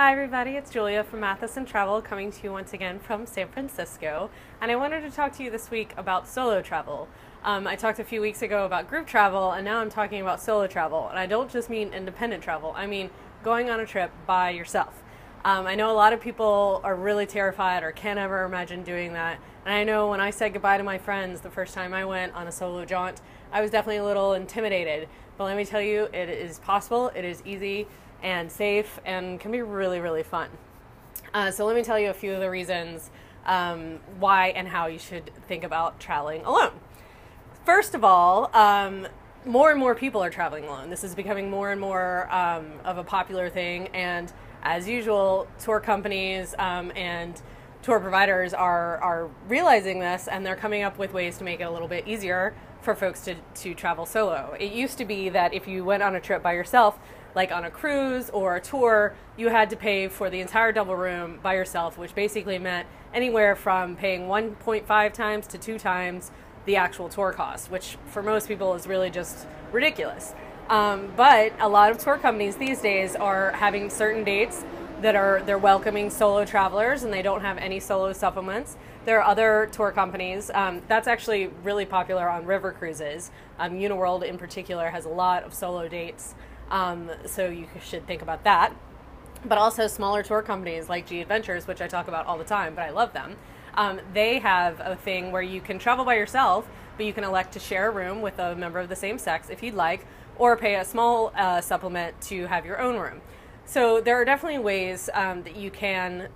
Hi everybody, it's Julia from Matheson Travel coming to you once again from San Francisco, and I wanted to talk to you this week about solo travel. I talked a few weeks ago about group travel, and now I'm talking about solo travel, and I don't just mean independent travel, I mean going on a trip by yourself. I know a lot of people are really terrified or can't ever imagine doing that, and I know when I said goodbye to my friends the first time I went on a solo jaunt, I was definitely a little intimidated, but let me tell you, it is possible, it is easy, and safe, and can be really, really fun. So let me tell you a few of the reasons why and how you should think about traveling alone. First of all, more and more people are traveling alone. This is becoming more and more of a popular thing, and as usual, tour companies and tour providers are realizing this, and they're coming up with ways to make it a little bit easier for folks to travel solo. It used to be that if you went on a trip by yourself, like on a cruise or a tour, you had to pay for the entire double room by yourself, which basically meant anywhere from paying 1.5 times to 2 times the actual tour cost, which for most people is really just ridiculous. But a lot of tour companies these days are having certain dates that they're welcoming solo travelers, and they don't have any solo supplements. There are other tour companies. That's actually really popular on river cruises. Uniworld in particular has a lot of solo dates. So you should think about that. But also smaller tour companies like G Adventures, which I talk about all the time, but I love them. They have a thing where you can travel by yourself, but you can elect to share a room with a member of the same sex if you'd like, or pay a small supplement to have your own room. So there are definitely ways that you can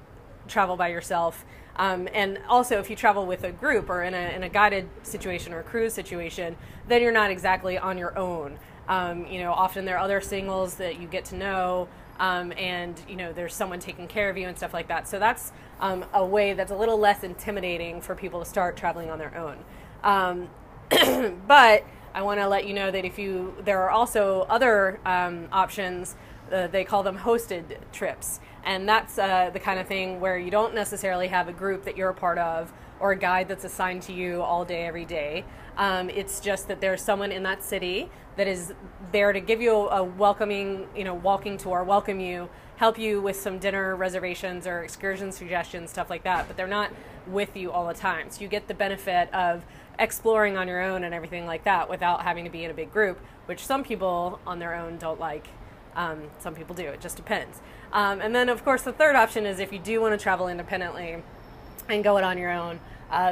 travel by yourself. And also if you travel with a group or in a guided situation or a cruise situation, then you're not exactly on your own. Often there are other singles that you get to know, and there's someone taking care of you and stuff like that. So that's a way that's a little less intimidating for people to start traveling on their own. But I want to let you know that there are also other options. They call them hosted trips, and that's the kind of thing where you don't necessarily have a group that you're a part of or a guide that's assigned to you all day, every day. It's just that there's someone in that city that is there to give you a welcoming, walking tour, welcome you, help you with some dinner reservations or excursion suggestions, stuff like that, but they're not with you all the time. So you get the benefit of exploring on your own and everything like that without having to be in a big group, which some people on their own don't like. Some people do. It just depends. And then, of course, the third option is if you do want to travel independently and go it on your own,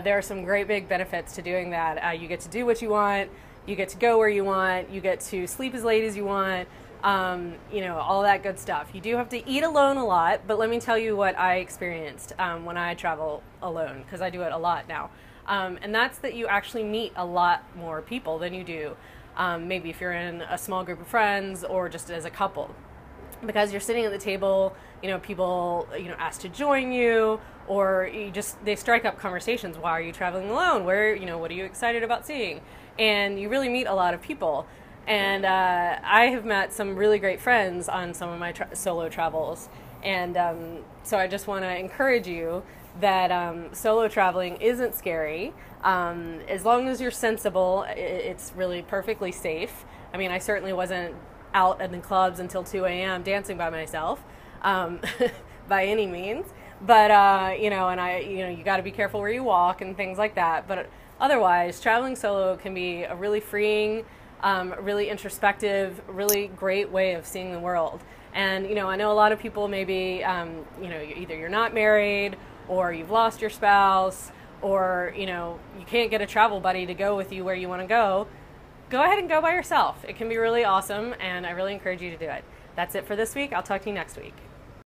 there are some great big benefits to doing that. You get to do what you want. You get to go where you want. You get to sleep as late as you want. All that good stuff. You do have to eat alone a lot, but let me tell you what I experienced when I travel alone, because I do it a lot now. And that's that you actually meet a lot more people than you do maybe if you're in a small group of friends or just as a couple. Because you're sitting at the table, people, ask to join you, or they strike up conversations. Why are you traveling alone? Where, what are you excited about seeing? And you really meet a lot of people. And I have met some really great friends on some of my solo travels. And so I just want to encourage you that solo traveling isn't scary. As long as you're sensible, it's really perfectly safe. I mean, I certainly wasn't out in the clubs until 2 a.m. dancing by myself, by any means. But, you got to be careful where you walk and things like that. But otherwise, traveling solo can be a really freeing, really introspective, really great way of seeing the world. And, I know a lot of people maybe, either you're not married or you've lost your spouse, or, you can't get a travel buddy to go with you where you want to go. Go ahead and go by yourself. It can be really awesome, and I really encourage you to do it. That's it for this week. I'll talk to you next week.